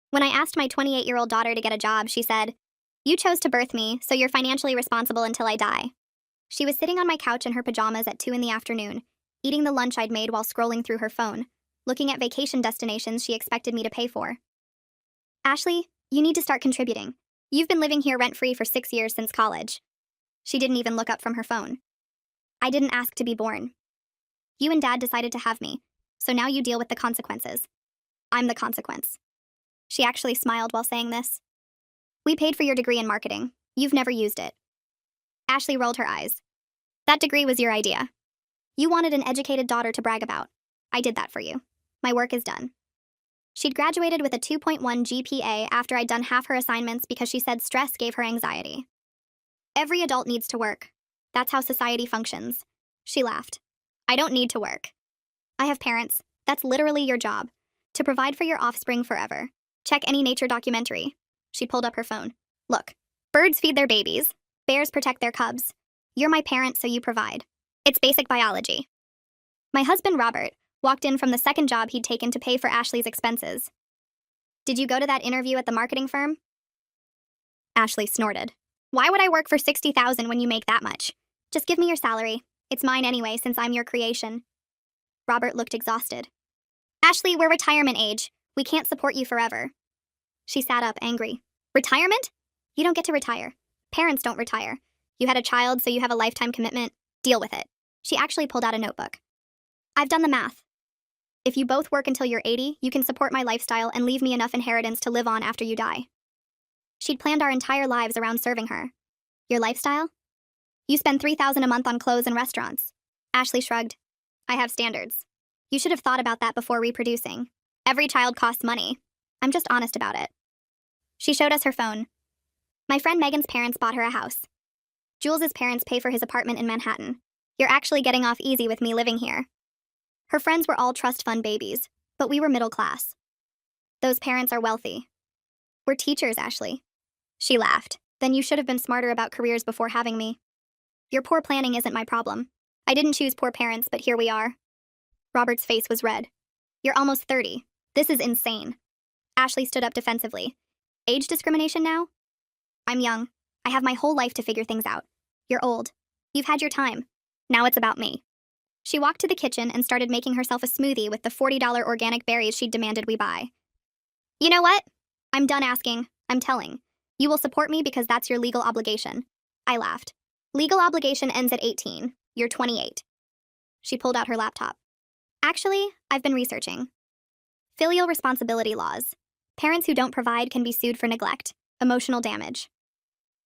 When I asked my 28-year-old daughter to get a job, she said, "You chose to birth me, so you're financially responsible until I die." She was sitting on my couch in her pajamas at 2 in the afternoon, eating the lunch I'd made while scrolling through her phone, looking at vacation destinations she expected me to pay for. "Ashley, you need to start contributing. You've been living here rent-free for 6 years since college." She didn't even look up from her phone. "I didn't ask to be born. You and Dad decided to have me, so now you deal with the consequences. I'm the consequence." She actually smiled while saying this. "We paid for your degree in marketing. You've never used it." Ashley rolled her eyes. "That degree was your idea. You wanted an educated daughter to brag about. I did that for you. My work is done." She'd graduated with a 2.1 GPA after I'd done half her assignments because she said stress gave her anxiety. "Every adult needs to work. That's how society functions." She laughed. "I don't need to work. I have parents. That's literally your job. To provide for your offspring forever. Check any nature documentary." She pulled up her phone. "Look, birds feed their babies. Bears protect their cubs. You're my parent, so you provide. It's basic biology." My husband, Robert, walked in from the second job he'd taken to pay for Ashley's expenses. "Did you go to that interview at the marketing firm?" Ashley snorted. "Why would I work for $60,000 when you make that much? Just give me your salary. It's mine anyway, since I'm your creation." Robert looked exhausted. "Ashley, we're retirement age. We can't support you forever." She sat up, angry. "Retirement? You don't get to retire. Parents don't retire. You had a child, so you have a lifetime commitment. Deal with it." She actually pulled out a notebook. "I've done the math. If you both work until you're 80, you can support my lifestyle and leave me enough inheritance to live on after you die." She'd planned our entire lives around serving her. "Your lifestyle? You spend $3,000 a month on clothes and restaurants." Ashley shrugged. "I have standards. You should have thought about that before reproducing. Every child costs money. I'm just honest about it." She showed us her phone. "My friend Megan's parents bought her a house. Jules's parents pay for his apartment in Manhattan. You're actually getting off easy with me living here." Her friends were all trust fund babies, but we were middle class. "Those parents are wealthy." "We're teachers, Ashley." She laughed. "Then you should have been smarter about careers before having me. Your poor planning isn't my problem. I didn't choose poor parents, but here we are." Robert's face was red. "You're almost 30. This is insane." Ashley stood up defensively. "Age discrimination now? I'm young. I have my whole life to figure things out. You're old. You've had your time. Now it's about me." She walked to the kitchen and started making herself a smoothie with the $40 organic berries she'd demanded we buy. "You know what? I'm done asking. I'm telling. You will support me because that's your legal obligation." I laughed. "Legal obligation ends at 18. You're 28. She pulled out her laptop. "Actually, I've been researching. Filial responsibility laws. Parents who don't provide can be sued for neglect, emotional damage."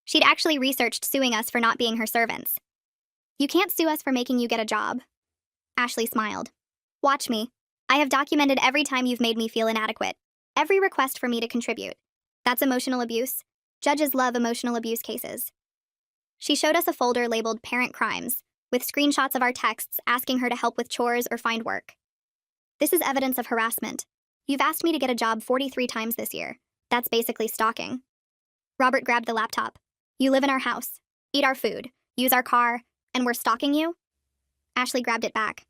She'd actually researched suing us for not being her servants. "You can't sue us for making you get a job." Ashley smiled. "Watch me. I have documented every time you've made me feel inadequate. Every request for me to contribute. That's emotional abuse. Judges love emotional abuse cases." She showed us a folder labeled Parent Crimes, with screenshots of our texts asking her to help with chores or find work. "This is evidence of harassment. You've asked me to get a job 43 times this year. That's basically stalking." Robert grabbed the laptop. "You live in our house, eat our food, use our car, and we're stalking you?" Ashley grabbed it back.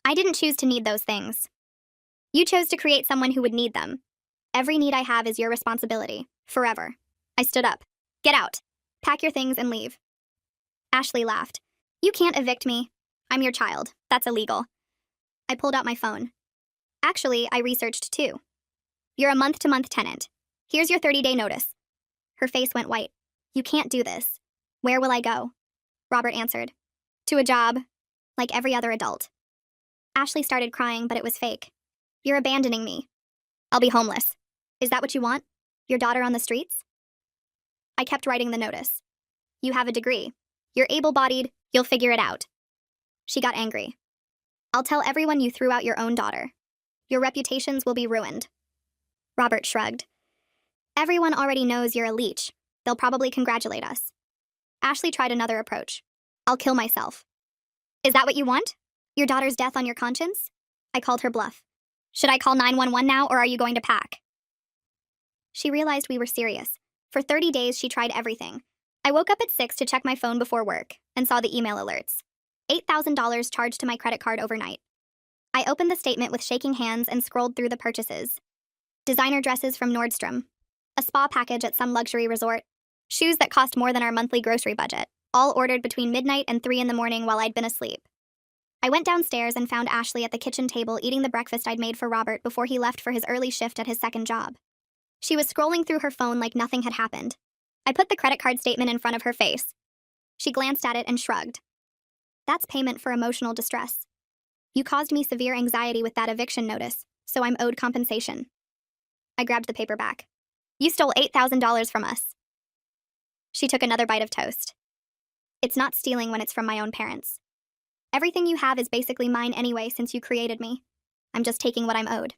"I didn't choose to need those things. You chose to create someone who would need them. Every need I have is your responsibility, forever." I stood up. "Get out. Pack your things and leave." Ashley laughed. "You can't evict me. I'm your child. That's illegal." I pulled out my phone. "Actually, I researched too. You're a month-to-month tenant. Here's your 30-day notice." Her face went white. "You can't do this. Where will I go?" Robert answered. "To a job, like every other adult." Ashley started crying, but it was fake. "You're abandoning me. I'll be homeless. Is that what you want? Your daughter on the streets?" I kept writing the notice. "You have a degree. You're able-bodied. You'll figure it out." She got angry. "I'll tell everyone you threw out your own daughter. Your reputations will be ruined." Robert shrugged. "Everyone already knows you're a leech. They'll probably congratulate us." Ashley tried another approach. "I'll kill myself." "Is that what you want? Your daughter's death on your conscience?" I called her bluff. "Should I call 911 now, or are you going to pack?" She realized we were serious. For 30 days, she tried everything. I woke up at 6 to check my phone before work and saw the email alerts. $8,000 charged to my credit card overnight. I opened the statement with shaking hands and scrolled through the purchases. designer dresses from Nordstrom, a spa package at some luxury resort, shoes that cost more than our monthly grocery budget, all ordered between midnight and 3 in the morning while I'd been asleep. I went downstairs and found Ashley at the kitchen table eating the breakfast I'd made for Robert before he left for his early shift at his second job. She was scrolling through her phone like nothing had happened. I put the credit card statement in front of her face. She glanced at it and shrugged. That's payment for emotional distress. You caused me severe anxiety with that eviction notice, so I'm owed compensation. I grabbed the paper back. You stole $8,000 from us. She took another bite of toast. It's not stealing when it's from my own parents. Everything you have is basically mine anyway since you created me. I'm just taking what I'm owed.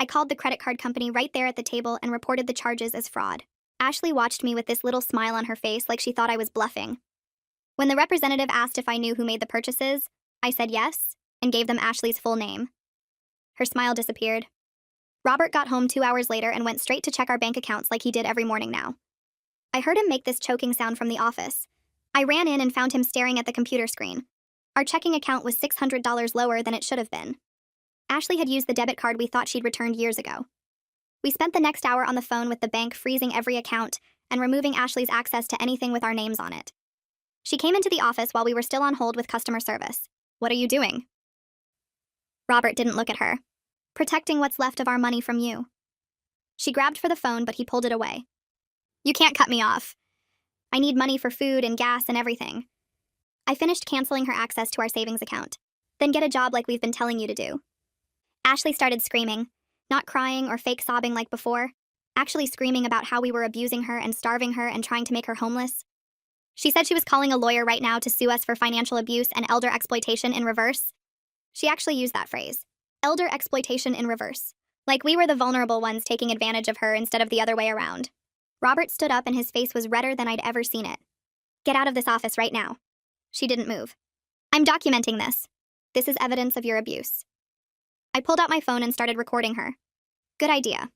I called the credit card company right there at the table and reported the charges as fraud. Ashley watched me with this little smile on her face like she thought I was bluffing. When the representative asked if I knew who made the purchases, I said yes and gave them Ashley's full name. Her smile disappeared. Robert got home 2 hours later and went straight to check our bank accounts like he did every morning now. I heard him make this choking sound from the office. I ran in and found him staring at the computer screen. Our checking account was $600 lower than it should have been. Ashley had used the debit card we thought she'd returned years ago. We spent the next hour on the phone with the bank freezing every account and removing Ashley's access to anything with our names on it. She came into the office while we were still on hold with customer service. What are you doing? Robert didn't look at her. Protecting what's left of our money from you. She grabbed for the phone, but he pulled it away. You can't cut me off. I need money for food and gas and everything. I finished canceling her access to our savings account. Then get a job like we've been telling you to do. Ashley started screaming, not crying or fake sobbing like before, actually screaming about how we were abusing her and starving her and trying to make her homeless. She said she was calling a lawyer right now to sue us for financial abuse and elder exploitation in reverse. She actually used that phrase, elder exploitation in reverse, like we were the vulnerable ones taking advantage of her instead of the other way around. Robert stood up and his face was redder than I'd ever seen it. Get out of this office right now. She didn't move. I'm documenting this. This is evidence of your abuse. I pulled out my phone and started recording her. Good idea.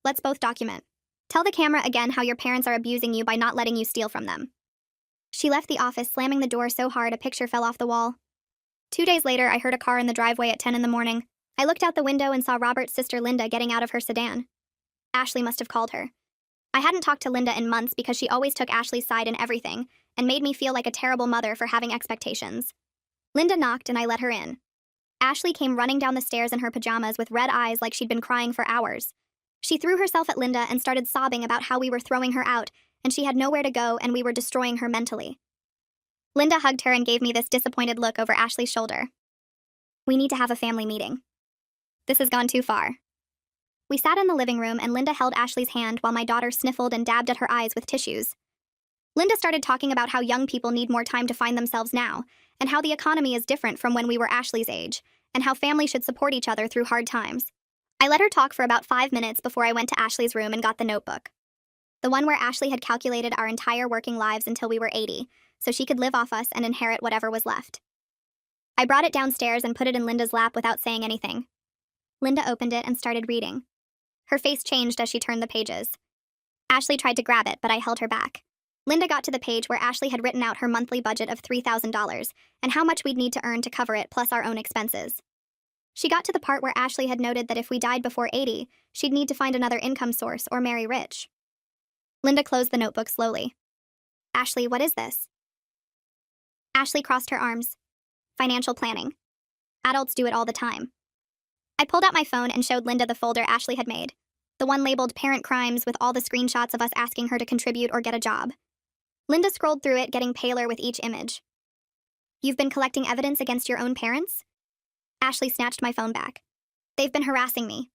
Let's both document. Tell the camera again how your parents are abusing you by not letting you steal from them. She left the office, slamming the door so hard a picture fell off the wall. 2 days later, I heard a car in the driveway at 10 in the morning. I looked out the window and saw Robert's sister Linda getting out of her sedan. Ashley must have called her. I hadn't talked to Linda in months because she always took Ashley's side in everything and made me feel like a terrible mother for having expectations. Linda knocked and I let her in. Ashley came running down the stairs in her pajamas with red eyes like she'd been crying for hours. She threw herself at Linda and started sobbing about how we were throwing her out and she had nowhere to go and we were destroying her mentally. Linda hugged her and gave me this disappointed look over Ashley's shoulder. We need to have a family meeting. This has gone too far. We sat in the living room and Linda held Ashley's hand while my daughter sniffled and dabbed at her eyes with tissues. Linda started talking about how young people need more time to find themselves now, and how the economy is different from when we were Ashley's age, and how families should support each other through hard times. I let her talk for about 5 minutes before I went to Ashley's room and got the notebook. The one where Ashley had calculated our entire working lives until we were 80, so she could live off us and inherit whatever was left. I brought it downstairs and put it in Linda's lap without saying anything. Linda opened it and started reading. Her face changed as she turned the pages. Ashley tried to grab it, but I held her back. Linda got to the page where Ashley had written out her monthly budget of $3,000 and how much we'd need to earn to cover it plus our own expenses. She got to the part where Ashley had noted that if we died before 80, she'd need to find another income source or marry rich. Linda closed the notebook slowly. Ashley, what is this? Ashley crossed her arms. Financial planning. Adults do it all the time. I pulled out my phone and showed Linda the folder Ashley had made, the one labeled Parent Crimes with all the screenshots of us asking her to contribute or get a job. Linda scrolled through it, getting paler with each image. You've been collecting evidence against your own parents? Ashley snatched my phone back. They've been harassing me.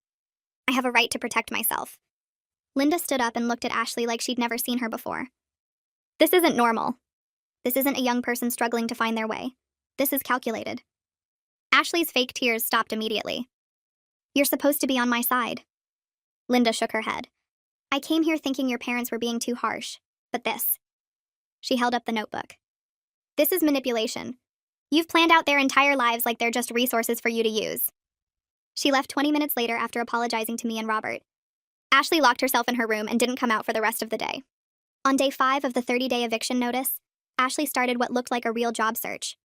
I have a right to protect myself. Linda stood up and looked at Ashley like she'd never seen her before. This isn't normal. This isn't a young person struggling to find their way. This is calculated. Ashley's fake tears stopped immediately. You're supposed to be on my side. Linda shook her head. I came here thinking your parents were being too harsh, but this. She held up the notebook. This is manipulation. You've planned out their entire lives like they're just resources for you to use. She left 20 minutes later after apologizing to me and Robert. Ashley locked herself in her room and didn't come out for the rest of the day. On day 5 of the 30-day eviction notice, Ashley started what looked like a real job search.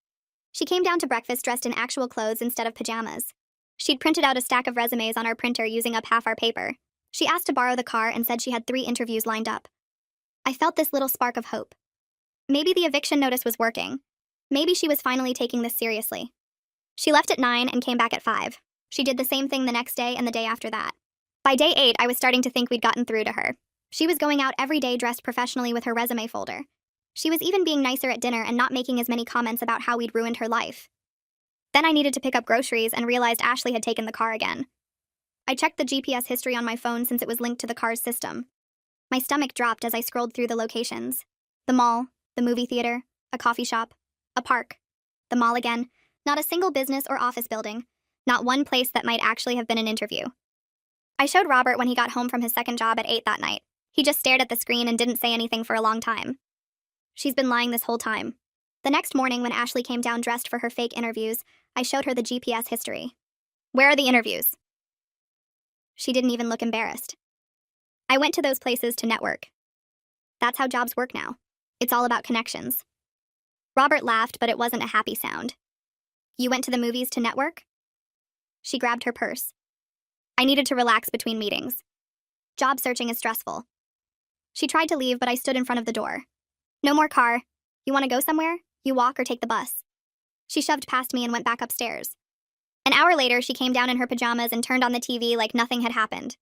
She came down to breakfast dressed in actual clothes instead of pajamas. She'd printed out a stack of resumes on our printer using up half our paper. She asked to borrow the car and said she had 3 interviews lined up. I felt this little spark of hope. Maybe the eviction notice was working. Maybe she was finally taking this seriously. She left at 9 and came back at 5. She did the same thing the next day and the day after that. By day 8, I was starting to think we'd gotten through to her. She was going out every day dressed professionally with her resume folder. She was even being nicer at dinner and not making as many comments about how we'd ruined her life. Then I needed to pick up groceries and realized Ashley had taken the car again. I checked the GPS history on my phone since it was linked to the car's system. My stomach dropped as I scrolled through the locations. The mall, the movie theater, a coffee shop, a park, the mall again, not a single business or office building, not one place that might actually have been an interview. I showed Robert when he got home from his second job at 8 that night. He just stared at the screen and didn't say anything for a long time. She's been lying this whole time. The next morning when Ashley came down dressed for her fake interviews, I showed her the GPS history. Where are the interviews? She didn't even look embarrassed. I went to those places to network. That's how jobs work now. It's all about connections. Robert laughed, but it wasn't a happy sound. You went to the movies to network? She grabbed her purse. I needed to relax between meetings. Job searching is stressful. She tried to leave, but I stood in front of the door. No more car. You want to go somewhere? You walk or take the bus. She shoved past me and went back upstairs. An hour later, she came down in her pajamas and turned on the TV like nothing had happened.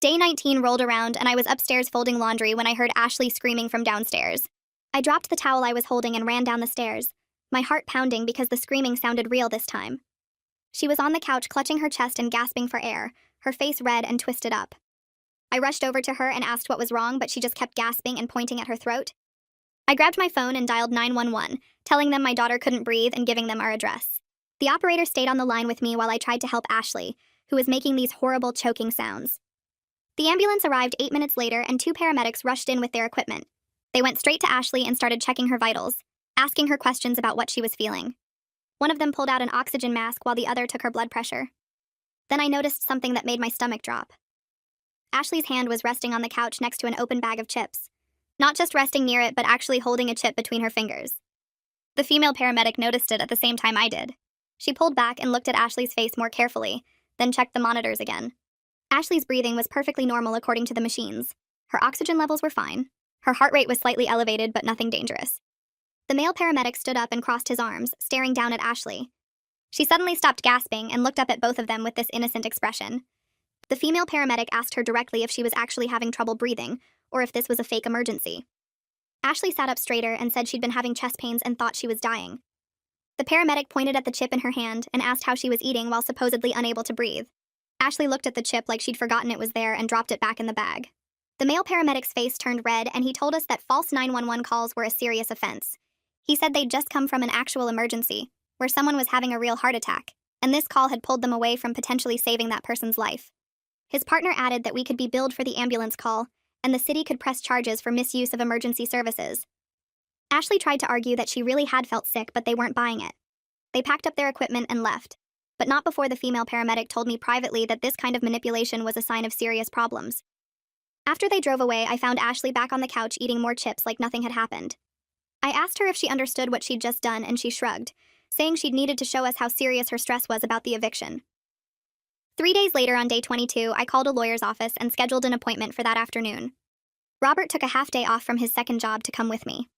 Day 19 rolled around and I was upstairs folding laundry when I heard Ashley screaming from downstairs. I dropped the towel I was holding and ran down the stairs, my heart pounding because the screaming sounded real this time. She was on the couch clutching her chest and gasping for air, her face red and twisted up. I rushed over to her and asked what was wrong, but she just kept gasping and pointing at her throat. I grabbed my phone and dialed 911, telling them my daughter couldn't breathe and giving them our address. The operator stayed on the line with me while I tried to help Ashley, who was making these horrible choking sounds. The ambulance arrived 8 minutes later and 2 paramedics rushed in with their equipment. They went straight to Ashley and started checking her vitals, asking her questions about what she was feeling. One of them pulled out an oxygen mask while the other took her blood pressure. Then I noticed something that made my stomach drop. Ashley's hand was resting on the couch next to an open bag of chips. Not just resting near it, but actually holding a chip between her fingers. The female paramedic noticed it at the same time I did. She pulled back and looked at Ashley's face more carefully, then checked the monitors again. Ashley's breathing was perfectly normal according to the machines. Her oxygen levels were fine. Her heart rate was slightly elevated, but nothing dangerous. The male paramedic stood up and crossed his arms, staring down at Ashley. She suddenly stopped gasping and looked up at both of them with this innocent expression. The female paramedic asked her directly if she was actually having trouble breathing, or if this was a fake emergency. Ashley sat up straighter and said she'd been having chest pains and thought she was dying. The paramedic pointed at the chip in her hand and asked how she was eating while supposedly unable to breathe. Ashley looked at the chip like she'd forgotten it was there and dropped it back in the bag. The male paramedic's face turned red and he told us that false 911 calls were a serious offense. He said they'd just come from an actual emergency, where someone was having a real heart attack, and this call had pulled them away from potentially saving that person's life. His partner added that we could be billed for the ambulance call, and the city could press charges for misuse of emergency services. Ashley tried to argue that she really had felt sick, but they weren't buying it. They packed up their equipment and left, but not before the female paramedic told me privately that this kind of manipulation was a sign of serious problems. After they drove away, I found Ashley back on the couch eating more chips like nothing had happened. I asked her if she understood what she'd just done, and she shrugged, saying she'd needed to show us how serious her stress was about the eviction. 3 days later, on day 22, I called a lawyer's office and scheduled an appointment for that afternoon. Robert took a half day off from his second job to come with me.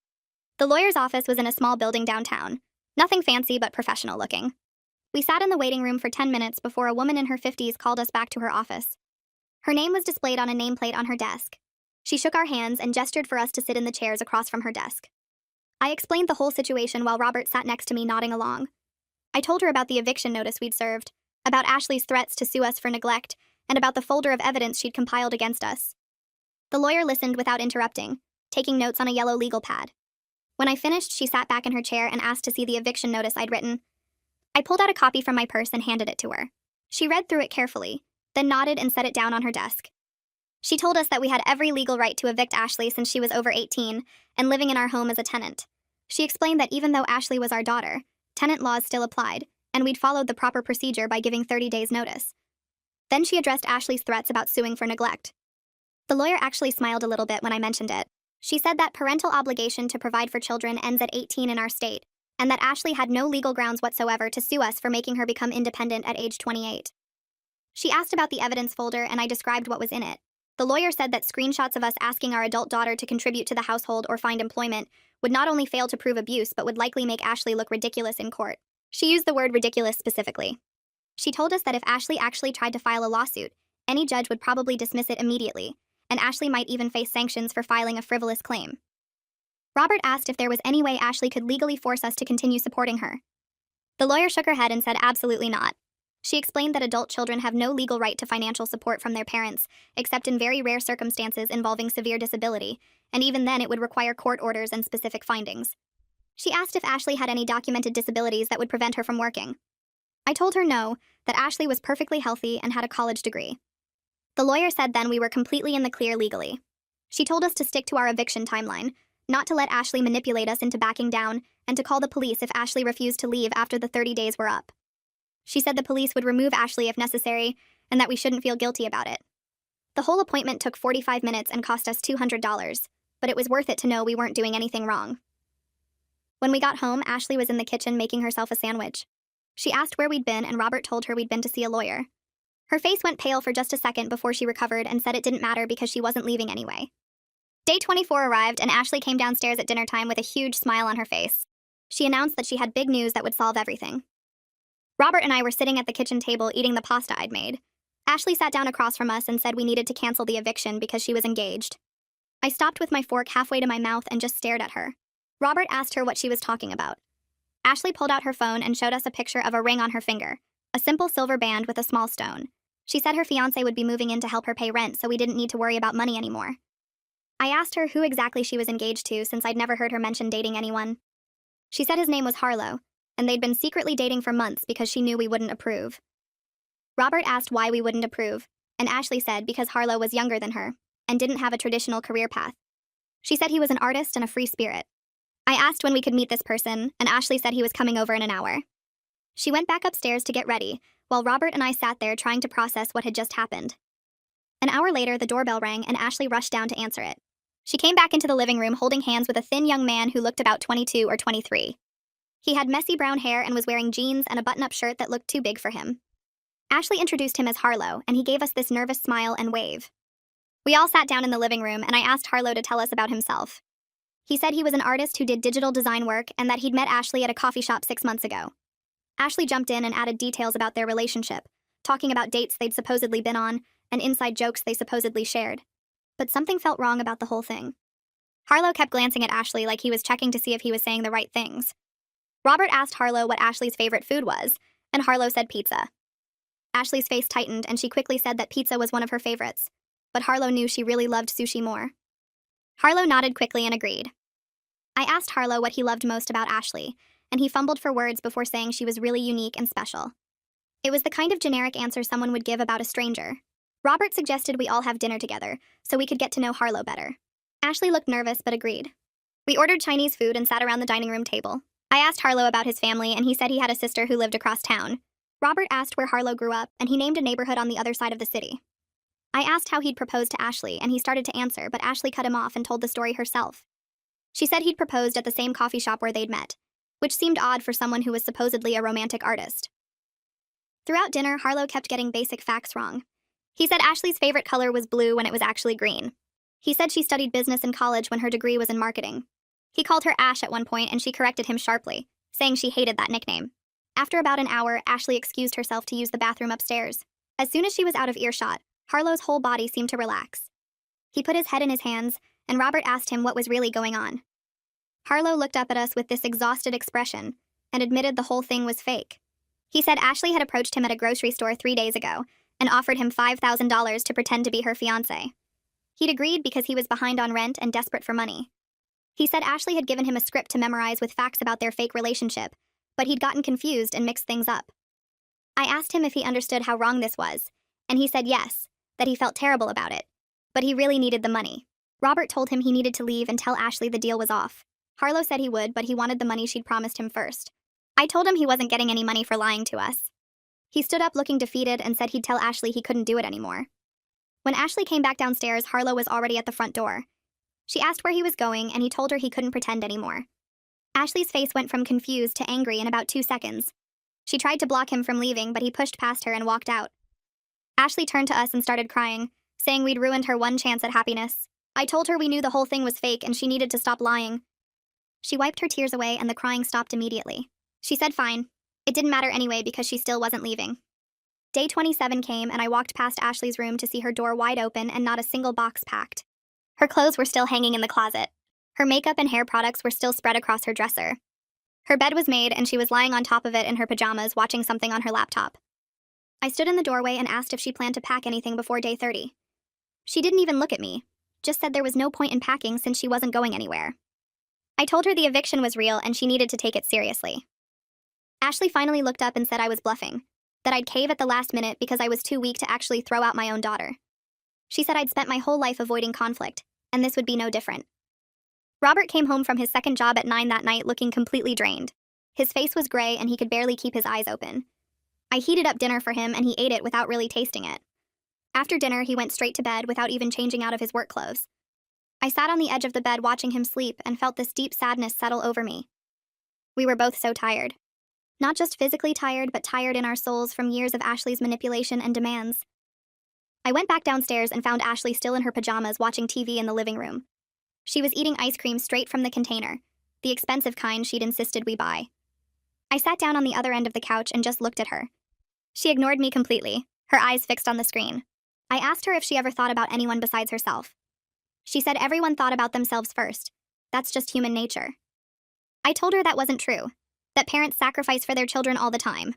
The lawyer's office was in a small building downtown. Nothing fancy, but professional looking. We sat in the waiting room for 10 minutes before a woman in her 50s called us back to her office. Her name was displayed on a nameplate on her desk. She shook our hands and gestured for us to sit in the chairs across from her desk. I explained the whole situation while Robert sat next to me nodding along. I told her about the eviction notice we'd served, about Ashley's threats to sue us for neglect, and about the folder of evidence she'd compiled against us. The lawyer listened without interrupting, taking notes on a yellow legal pad. When I finished, she sat back in her chair and asked to see the eviction notice I'd written. I pulled out a copy from my purse and handed it to her. She read through it carefully, then nodded and set it down on her desk. She told us that we had every legal right to evict Ashley since she was over 18 and living in our home as a tenant. She explained that even though Ashley was our daughter, tenant laws still applied, and we'd followed the proper procedure by giving 30 days' notice. Then she addressed Ashley's threats about suing for neglect. The lawyer actually smiled a little bit when I mentioned it. She said that parental obligation to provide for children ends at 18 in our state, and that Ashley had no legal grounds whatsoever to sue us for making her become independent at age 28. She asked about the evidence folder and I described what was in it. The lawyer said that screenshots of us asking our adult daughter to contribute to the household or find employment would not only fail to prove abuse but would likely make Ashley look ridiculous in court. She used the word ridiculous specifically. She told us that if Ashley actually tried to file a lawsuit, any judge would probably dismiss it immediately, and Ashley might even face sanctions for filing a frivolous claim. Robert asked if there was any way Ashley could legally force us to continue supporting her. The lawyer shook her head and said absolutely not. She explained that adult children have no legal right to financial support from their parents, except in very rare circumstances involving severe disability, and even then it would require court orders and specific findings. She asked if Ashley had any documented disabilities that would prevent her from working. I told her no, that Ashley was perfectly healthy and had a college degree. The lawyer said then we were completely in the clear legally. She told us to stick to our eviction timeline, not to let Ashley manipulate us into backing down, and to call the police if Ashley refused to leave after the 30 days were up. She said the police would remove Ashley if necessary, and that we shouldn't feel guilty about it. The whole appointment took 45 minutes and cost us $200, but it was worth it to know we weren't doing anything wrong. When we got home, Ashley was in the kitchen making herself a sandwich. She asked where we'd been, and Robert told her we'd been to see a lawyer. Her face went pale for just a second before she recovered and said it didn't matter because she wasn't leaving anyway. Day 24 arrived, and Ashley came downstairs at dinner time with a huge smile on her face. She announced that she had big news that would solve everything. Robert and I were sitting at the kitchen table eating the pasta I'd made. Ashley sat down across from us and said we needed to cancel the eviction because she was engaged. I stopped with my fork halfway to my mouth and just stared at her. Robert asked her what she was talking about. Ashley pulled out her phone and showed us a picture of a ring on her finger, a simple silver band with a small stone. She said her fiancé would be moving in to help her pay rent, so we didn't need to worry about money anymore. I asked her who exactly she was engaged to since I'd never heard her mention dating anyone. She said his name was Harlow, and they'd been secretly dating for months because she knew we wouldn't approve. Robert asked why we wouldn't approve, and Ashley said because Harlow was younger than her and didn't have a traditional career path. She said he was an artist and a free spirit. I asked when we could meet this person, and Ashley said he was coming over in an hour. She went back upstairs to get ready, while Robert and I sat there trying to process what had just happened. An hour later, the doorbell rang, and Ashley rushed down to answer it. She came back into the living room holding hands with a thin young man who looked about 22 or 23. He had messy brown hair and was wearing jeans and a button-up shirt that looked too big for him. Ashley introduced him as Harlow, and he gave us this nervous smile and wave. We all sat down in the living room, and I asked Harlow to tell us about himself. He said he was an artist who did digital design work and that he'd met Ashley at a coffee shop 6 months ago. Ashley jumped in and added details about their relationship, talking about dates they'd supposedly been on and inside jokes they supposedly shared. But something felt wrong about the whole thing. Harlow kept glancing at Ashley like he was checking to see if he was saying the right things. Robert asked Harlow what Ashley's favorite food was, and Harlow said pizza. Ashley's face tightened, and she quickly said that pizza was one of her favorites, but Harlow knew she really loved sushi more. Harlow nodded quickly and agreed. I asked Harlow what he loved most about Ashley, and he fumbled for words before saying she was really unique and special. It was the kind of generic answer someone would give about a stranger. Robert suggested we all have dinner together, so we could get to know Harlow better. Ashley looked nervous but agreed. We ordered Chinese food and sat around the dining room table. I asked Harlow about his family, and he said he had a sister who lived across town. Robert asked where Harlow grew up, and he named a neighborhood on the other side of the city. I asked how he'd proposed to Ashley, and he started to answer, but Ashley cut him off and told the story herself. She said he'd proposed at the same coffee shop where they'd met, which seemed odd for someone who was supposedly a romantic artist. Throughout dinner, Harlow kept getting basic facts wrong. He said Ashley's favorite color was blue when it was actually green. He said she studied business in college when her degree was in marketing. He called her Ash at one point, and she corrected him sharply, saying she hated that nickname. After about an hour, Ashley excused herself to use the bathroom upstairs. As soon as she was out of earshot, Harlow's whole body seemed to relax. He put his head in his hands, and Robert asked him what was really going on. Harlow looked up at us with this exhausted expression and admitted the whole thing was fake. He said Ashley had approached him at a grocery store 3 days ago and offered him $5,000 to pretend to be her fiancé. He'd agreed because he was behind on rent and desperate for money. He said Ashley had given him a script to memorize with facts about their fake relationship, but he'd gotten confused and mixed things up. I asked him if he understood how wrong this was, and he said yes, that he felt terrible about it, but he really needed the money. Robert told him he needed to leave and tell Ashley the deal was off. Harlow said he would, but he wanted the money she'd promised him first. I told him he wasn't getting any money for lying to us. He stood up looking defeated and said he'd tell Ashley he couldn't do it anymore. When Ashley came back downstairs, Harlow was already at the front door. She asked where he was going, and he told her he couldn't pretend anymore. Ashley's face went from confused to angry in about 2 seconds. She tried to block him from leaving, but he pushed past her and walked out. Ashley turned to us and started crying, saying we'd ruined her one chance at happiness. I told her we knew the whole thing was fake and she needed to stop lying. She wiped her tears away and the crying stopped immediately. She said fine. It didn't matter anyway because she still wasn't leaving. Day 27 came and I walked past Ashley's room to see her door wide open and not a single box packed. Her clothes were still hanging in the closet. Her makeup and hair products were still spread across her dresser. Her bed was made and she was lying on top of it in her pajamas watching something on her laptop. I stood in the doorway and asked if she planned to pack anything before day 30. She didn't even look at me, just said there was no point in packing since she wasn't going anywhere. I told her the eviction was real and she needed to take it seriously. Ashley finally looked up and said I was bluffing, that I'd cave at the last minute because I was too weak to actually throw out my own daughter. She said I'd spent my whole life avoiding conflict, and this would be no different. Robert came home from his second job at 9 that night looking completely drained. His face was gray and he could barely keep his eyes open. I heated up dinner for him and he ate it without really tasting it. After dinner, he went straight to bed without even changing out of his work clothes. I sat on the edge of the bed watching him sleep and felt this deep sadness settle over me. We were both so tired. Not just physically tired, but tired in our souls from years of Ashley's manipulation and demands. I went back downstairs and found Ashley still in her pajamas watching TV in the living room. She was eating ice cream straight from the container, the expensive kind she'd insisted we buy. I sat down on the other end of the couch and just looked at her. She ignored me completely, her eyes fixed on the screen. I asked her if she ever thought about anyone besides herself. She said everyone thought about themselves first. That's just human nature. I told her that wasn't true, that parents sacrifice for their children all the time.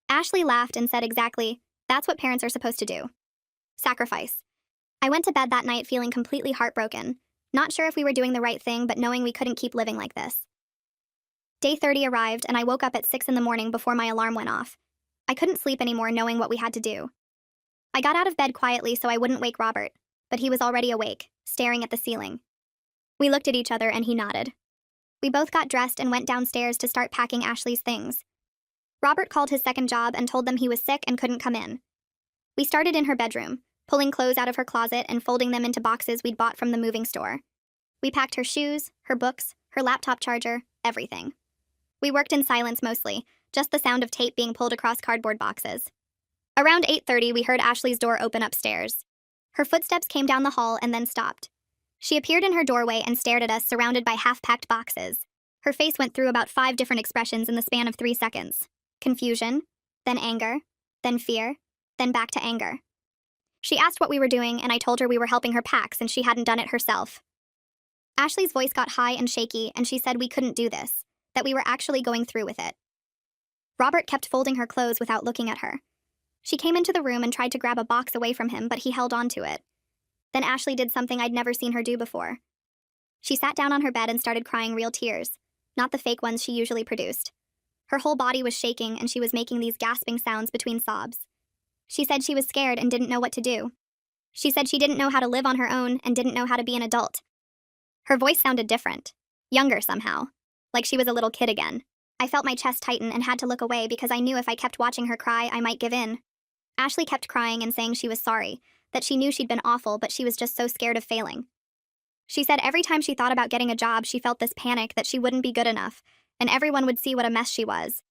Ashley laughed and said exactly, that's what parents are supposed to do. Sacrifice. I went to bed that night feeling completely heartbroken, not sure if we were doing the right thing, but knowing we couldn't keep living like this. Day 30 arrived and I woke up at 6 in the morning before my alarm went off. I couldn't sleep anymore knowing what we had to do. I got out of bed quietly so I wouldn't wake Robert, but he was already awake, staring at the ceiling. We looked at each other and he nodded. We both got dressed and went downstairs to start packing Ashley's things. Robert called his second job and told them he was sick and couldn't come in. We started in her bedroom, pulling clothes out of her closet and folding them into boxes we'd bought from the moving store. We packed her shoes, her books, her laptop charger, everything. We worked in silence mostly, just the sound of tape being pulled across cardboard boxes. Around 8:30, we heard Ashley's door open upstairs. Her footsteps came down the hall and then stopped. She appeared in her doorway and stared at us, surrounded by half-packed boxes. Her face went through about 5 different expressions in the span of 3 seconds. Confusion, then anger, then fear, then back to anger. She asked what we were doing, and I told her we were helping her pack since she hadn't done it herself. Ashley's voice got high and shaky, and she said we couldn't do this, that we were actually going through with it. Robert kept folding her clothes without looking at her. She came into the room and tried to grab a box away from him, but he held on to it. Then Ashley did something I'd never seen her do before. She sat down on her bed and started crying real tears, not the fake ones she usually produced. Her whole body was shaking and she was making these gasping sounds between sobs. She said she was scared and didn't know what to do. She said she didn't know how to live on her own and didn't know how to be an adult. Her voice sounded different, younger somehow, like she was a little kid again. I felt my chest tighten and had to look away because I knew if I kept watching her cry, I might give in. Ashley kept crying and saying she was sorry, that she knew she'd been awful, but she was just so scared of failing. She said every time she thought about getting a job, she felt this panic that she wouldn't be good enough, and everyone would see what a mess she was.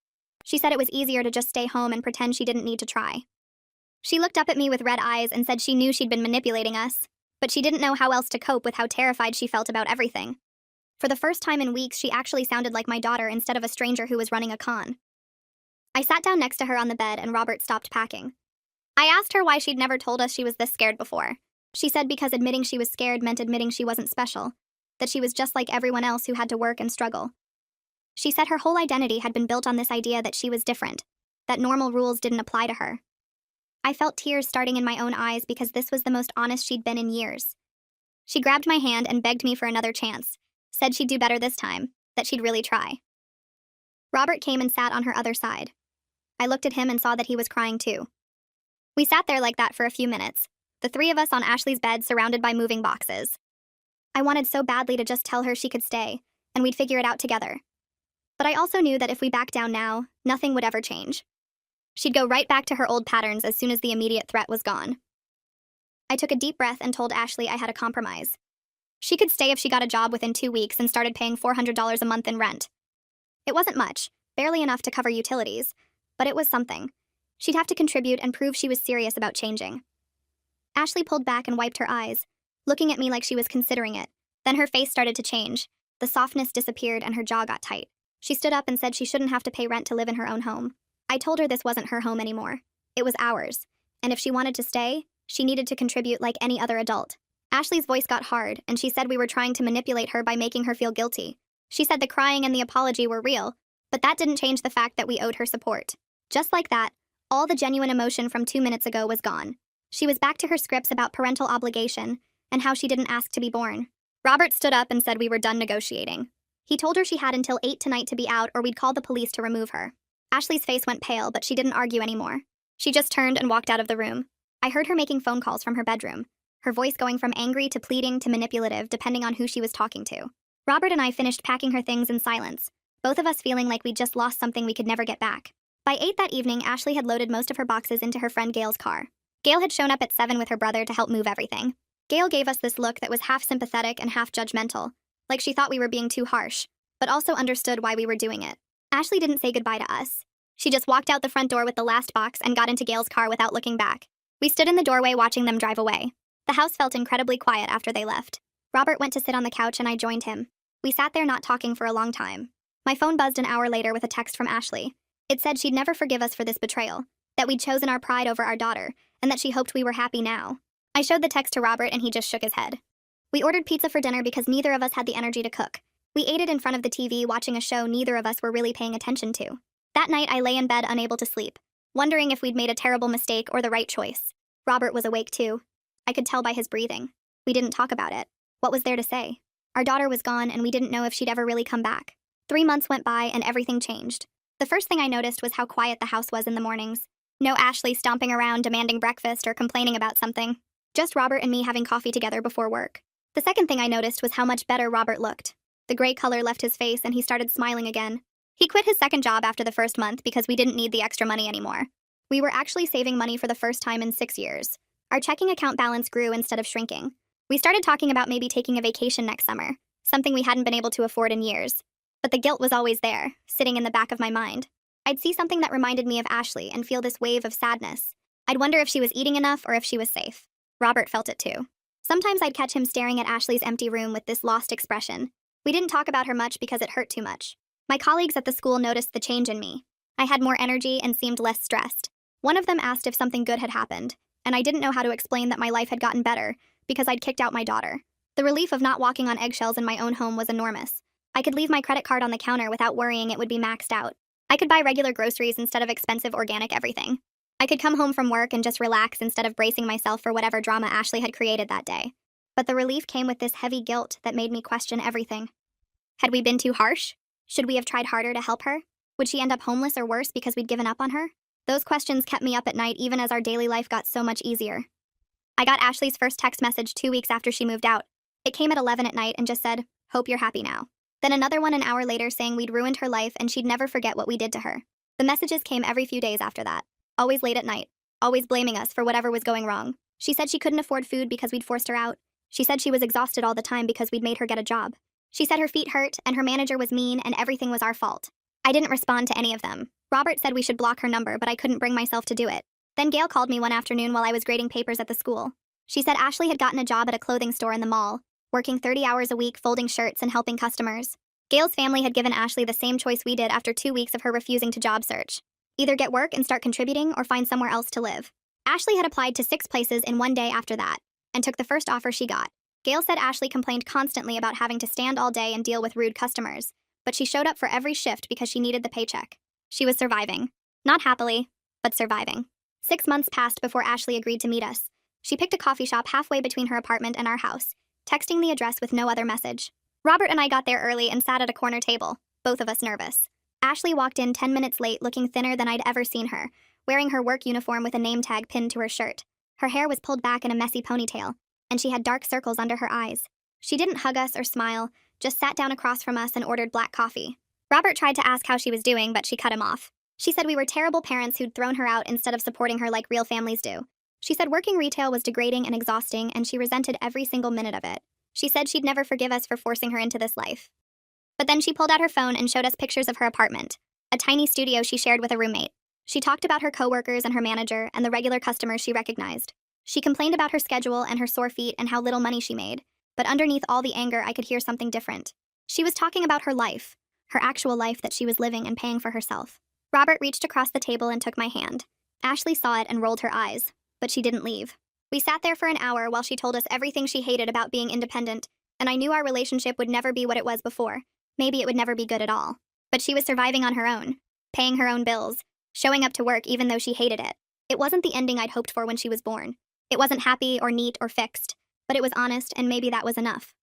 She said it was easier to just stay home and pretend she didn't need to try. She looked up at me with red eyes and said she knew she'd been manipulating us, but she didn't know how else to cope with how terrified she felt about everything. For the first time in weeks, she actually sounded like my daughter instead of a stranger who was running a con. I sat down next to her on the bed and Robert stopped packing. I asked her why she'd never told us she was this scared before. She said because admitting she was scared meant admitting she wasn't special, that she was just like everyone else who had to work and struggle. She said her whole identity had been built on this idea that she was different, that normal rules didn't apply to her. I felt tears starting in my own eyes because this was the most honest she'd been in years. She grabbed my hand and begged me for another chance, said she'd do better this time, that she'd really try. Robert came and sat on her other side. I looked at him and saw that he was crying too. We sat there like that for a few minutes, the 3 of us on Ashley's bed surrounded by moving boxes. I wanted so badly to just tell her she could stay, and we'd figure it out together. But I also knew that if we backed down now, nothing would ever change. She'd go right back to her old patterns as soon as the immediate threat was gone. I took a deep breath and told Ashley I had a compromise. She could stay if she got a job within 2 weeks and started paying $400 a month in rent. It wasn't much, barely enough to cover utilities, but it was something. She'd have to contribute and prove she was serious about changing. Ashley pulled back and wiped her eyes, looking at me like she was considering it. Then her face started to change. The softness disappeared and her jaw got tight. She stood up and said she shouldn't have to pay rent to live in her own home. I told her this wasn't her home anymore. It was ours. And if she wanted to stay, she needed to contribute like any other adult. Ashley's voice got hard, and she said we were trying to manipulate her by making her feel guilty. She said the crying and the apology were real, but that didn't change the fact that we owed her support. Just like that, all the genuine emotion from 2 minutes ago was gone. She was back to her scripts about parental obligation and how she didn't ask to be born. Robert stood up and said we were done negotiating. He told her she had until 8 tonight to be out or we'd call the police to remove her. Ashley's face went pale, but she didn't argue anymore. She just turned and walked out of the room. I heard her making phone calls from her bedroom, her voice going from angry to pleading to manipulative depending on who she was talking to. Robert and I finished packing her things in silence, both of us feeling like we'd just lost something we could never get back. By 8 that evening, Ashley had loaded most of her boxes into her friend Gail's car. Gail had shown up at 7 with her brother to help move everything. Gail gave us this look that was half sympathetic and half judgmental, like she thought we were being too harsh, but also understood why we were doing it. Ashley didn't say goodbye to us. She just walked out the front door with the last box and got into Gail's car without looking back. We stood in the doorway watching them drive away. The house felt incredibly quiet after they left. Robert went to sit on the couch and I joined him. We sat there not talking for a long time. My phone buzzed an hour later with a text from Ashley. It said she'd never forgive us for this betrayal, that we'd chosen our pride over our daughter, and that she hoped we were happy now. I showed the text to Robert and he just shook his head. We ordered pizza for dinner because neither of us had the energy to cook. We ate it in front of the TV watching a show neither of us were really paying attention to. That night I lay in bed unable to sleep, wondering if we'd made a terrible mistake or the right choice. Robert was awake too. I could tell by his breathing. We didn't talk about it. What was there to say? Our daughter was gone and we didn't know if she'd ever really come back. 3 months went by and everything changed. The first thing I noticed was how quiet the house was in the mornings. No Ashley stomping around demanding breakfast or complaining about something. Just Robert and me having coffee together before work. The second thing I noticed was how much better Robert looked. The gray color left his face and he started smiling again. He quit his second job after the first month because we didn't need the extra money anymore. We were actually saving money for the first time in 6 years. Our checking account balance grew instead of shrinking. We started talking about maybe taking a vacation next summer, something we hadn't been able to afford in years. But the guilt was always there, sitting in the back of my mind. I'd see something that reminded me of Ashley and feel this wave of sadness. I'd wonder if she was eating enough or if she was safe. Robert felt it too. Sometimes I'd catch him staring at Ashley's empty room with this lost expression. We didn't talk about her much because it hurt too much. My colleagues at the school noticed the change in me. I had more energy and seemed less stressed. One of them asked if something good had happened, and I didn't know how to explain that my life had gotten better because I'd kicked out my daughter. The relief of not walking on eggshells in my own home was enormous. I could leave my credit card on the counter without worrying it would be maxed out. I could buy regular groceries instead of expensive organic everything. I could come home from work and just relax instead of bracing myself for whatever drama Ashley had created that day. But the relief came with this heavy guilt that made me question everything. Had we been too harsh? Should we have tried harder to help her? Would she end up homeless or worse because we'd given up on her? Those questions kept me up at night even as our daily life got so much easier. I got Ashley's first text message 2 weeks after she moved out. It came at 11 at night and just said, "Hope you're happy now." Then another one an hour later saying we'd ruined her life and she'd never forget what we did to her. The messages came every few days after that. Always late at night. Always blaming us for whatever was going wrong. She said she couldn't afford food because we'd forced her out. She said she was exhausted all the time because we'd made her get a job. She said her feet hurt and her manager was mean and everything was our fault. I didn't respond to any of them. Robert said we should block her number, but I couldn't bring myself to do it. Then Gail called me one afternoon while I was grading papers at the school. She said Ashley had gotten a job at a clothing store in the mall, working 30 hours a week folding shirts and helping customers. Gail's family had given Ashley the same choice we did after 2 weeks of her refusing to job search. Either get work and start contributing or find somewhere else to live. Ashley had applied to 6 places in 1 day after that, and took the first offer she got. Gail said Ashley complained constantly about having to stand all day and deal with rude customers, but she showed up for every shift because she needed the paycheck. She was surviving. Not happily, but surviving. 6 months passed before Ashley agreed to meet us. She picked a coffee shop halfway between her apartment and our house, texting the address with no other message. Robert and I got there early and sat at a corner table, both of us nervous. Ashley walked in 10 minutes late looking thinner than I'd ever seen her, wearing her work uniform with a name tag pinned to her shirt. Her hair was pulled back in a messy ponytail, and she had dark circles under her eyes. She didn't hug us or smile, just sat down across from us and ordered black coffee. Robert tried to ask how she was doing, but she cut him off. She said we were terrible parents who'd thrown her out instead of supporting her like real families do. She said working retail was degrading and exhausting, and she resented every single minute of it. She said she'd never forgive us for forcing her into this life. But then she pulled out her phone and showed us pictures of her apartment, a tiny studio she shared with a roommate. She talked about her coworkers and her manager and the regular customers she recognized. She complained about her schedule and her sore feet and how little money she made, but underneath all the anger, I could hear something different. She was talking about her life, her actual life that she was living and paying for herself. Robert reached across the table and took my hand. Ashley saw it and rolled her eyes, but she didn't leave. We sat there for an hour while she told us everything she hated about being independent, and I knew our relationship would never be what it was before. Maybe it would never be good at all. But she was surviving on her own, paying her own bills, showing up to work even though she hated it. It wasn't the ending I'd hoped for when she was born. It wasn't happy or neat or fixed, but it was honest, and maybe that was enough.